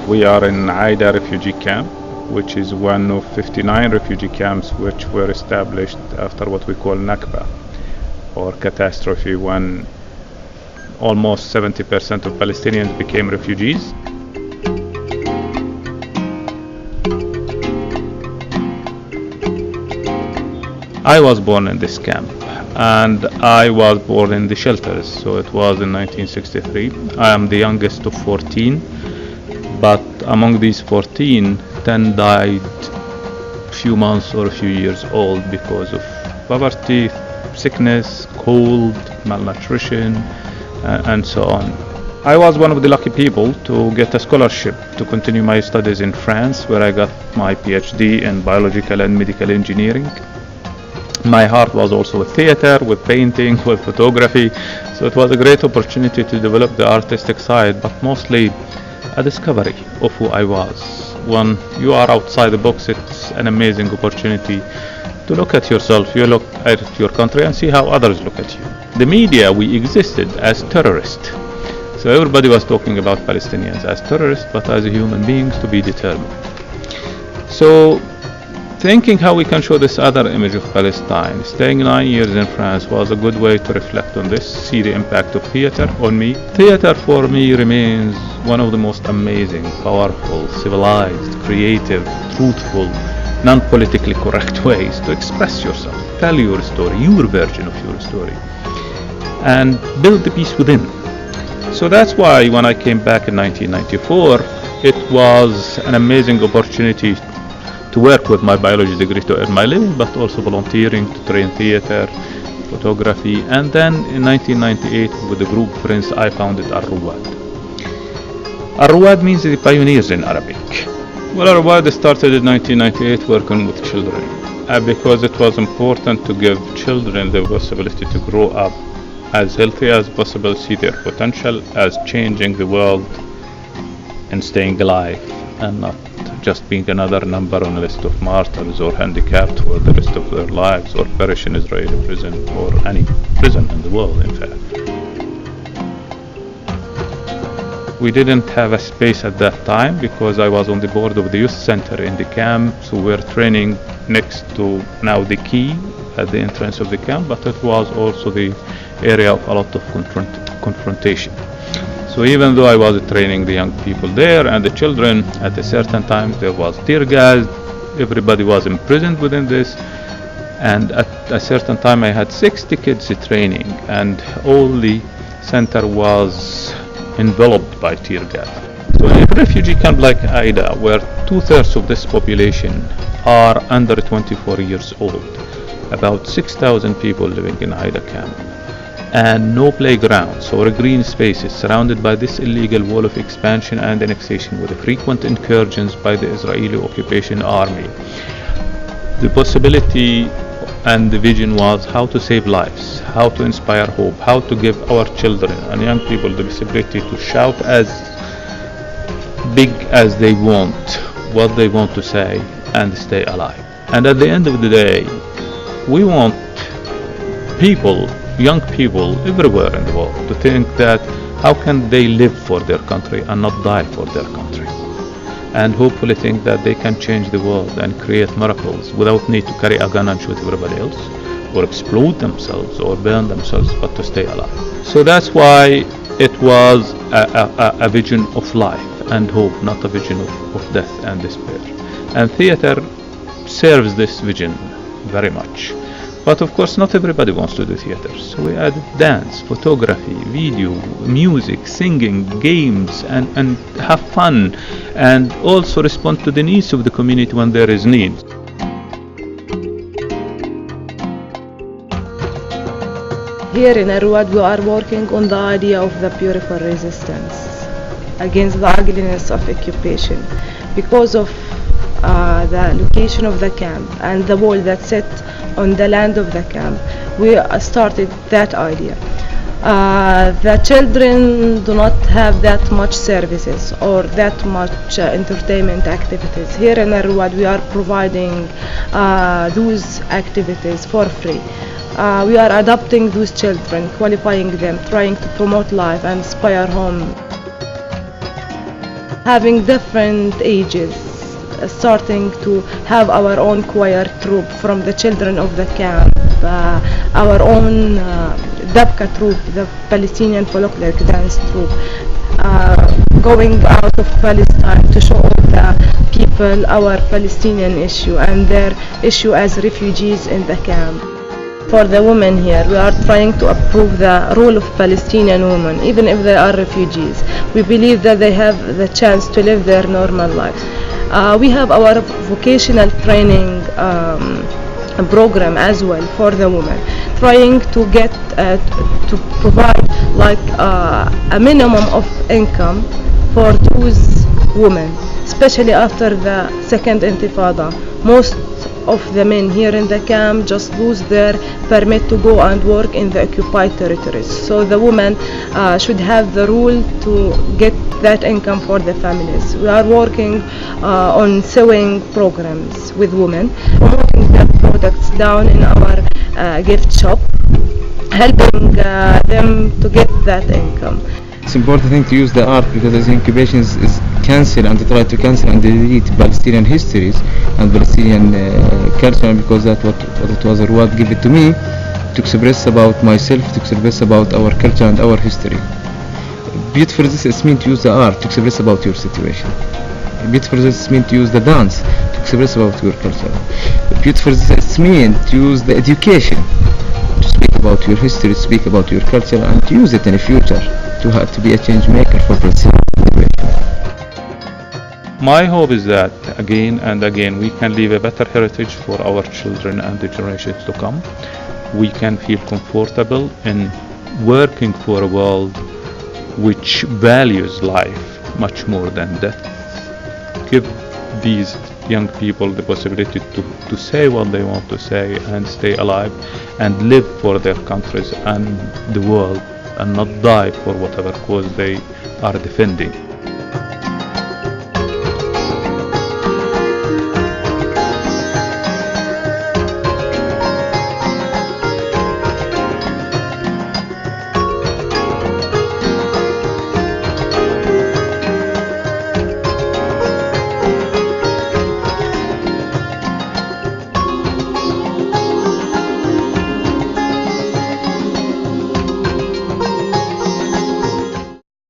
We are in Aida refugee camp, which is one of 59 refugee camps which were established after what we call Nakba, or catastrophe, when almost 70% of Palestinians became refugees. I was born in this camp, and I was born in the shelters, so it was in 1963. I am the youngest of 14, but among these 14, 10 died a few months or a few years old because of poverty, sickness, cold, malnutrition, and so on. I was one of the lucky people to get a scholarship to continue my studies in France, where I got my PhD in biological and medical engineering. My heart was also with theater, with painting, with photography, so it was a great opportunity to develop the artistic side, but mostly a discovery of who I was. When you are outside the box, it's an amazing opportunity to look at yourself, you look at your country, and see how others look at you. The media, we existed as terrorists. So everybody was talking about Palestinians as terrorists, but as human beings to be determined. So thinking how we can show this other image of Palestine, staying 9 years in France was a good way to reflect on this, see the impact of theater on me. Theater for me remains one of the most amazing, powerful, civilized, creative, truthful, non-politically correct ways to express yourself, tell your story, your version of your story, and build the peace within. So that's why when I came back in 1994, it was an amazing opportunity to work with my biology degree to earn my living, but also volunteering to train theater, photography, and then in 1998 with the group friends I founded Alrowwad. Alrowwad means the pioneers in Arabic. Well, Alrowwad started in 1998 working with children because it was important to give children the possibility to grow up as healthy as possible, see their potential as changing the world and staying alive, and not just being another number on a list of martyrs or handicapped for the rest of their lives, or perish in Israeli prison or any prison in the world, in fact. We didn't have a space at that time because I was on the board of the youth center in the camp, so we're training next to now the quay at the entrance of the camp, but it was also the area of a lot of confrontation. So even though I was training the young people there and the children, at a certain time there was tear gas, everybody was imprisoned within this, and at a certain time I had 60 kids training, and all the center was enveloped by tear gas. So in a refugee camp like Aida, where 2/3 of this population are under 24 years old, about 6,000 people living in Aida camp, and no playgrounds or green spaces, surrounded by this illegal wall of expansion and annexation with frequent incursions by the Israeli occupation army. The possibility and the vision was how to save lives, how to inspire hope, how to give our children and young people the possibility to shout as big as they want, what they want to say, and stay alive. And at the end of the day, we want people, young people everywhere in the world, to think that how can they live for their country and not die for their country, and hopefully think that they can change the world and create miracles without need to carry a gun and shoot everybody else, or explode themselves or burn themselves, but to stay alive. So that's why it was a vision of life and hope, not a vision of death and despair. And theater serves this vision very much. But of course not everybody wants to do theater, so we added dance, photography, video, music, singing, games, and have fun, and also respond to the needs of the community when there is need. Here in Alrowwad we are working on the idea of the beautiful resistance against the ugliness of occupation. Because of the location of the camp and the wall that set on the land of the camp, we started that idea. The children do not have that much services or that much entertainment activities. Here in Alrowwad we are providing those activities for free. We are adopting those children, qualifying them, trying to promote life and inspire home. having different ages, starting to have our own choir troupe from the children of the camp, our own dabka troupe, the Palestinian folkloric dance troupe, going out of Palestine to show all the people our Palestinian issue and their issue as refugees in the camp. For the women here, we are trying to approve the role of Palestinian women, even if they are refugees. We believe that they have the chance to live their normal life. We have our vocational training program as well for the women, trying to get to provide like a minimum of income for those women, especially after the second intifada. Most of the men here in the camp just lose their permit to go and work in the occupied territories. So the women should have the rule to get that income for the families. We are working on sewing programs with women, promoting their products down in our gift shop, helping them to get that income. It's important thing to use the art because as incubation is cancel and to try to cancel and delete Palestinian histories and Palestinian culture, because that's what it was Alrowwad give it to me to express about myself, to express about our culture and our history. Beautiful this means to use the art to express about your situation. Beautiful this means to use the dance to express about your culture. Beautiful this means to use the education to speak about your history, to speak about your culture, and to use it in the future to be a change maker for Palestinian situation. My hope is that again and again we can leave a better heritage for our children and the generations to come. We can feel comfortable in working for a world which values life much more than death. Give these young people the possibility to say what they want to say and stay alive and live for their countries and the world and not die for whatever cause they are defending.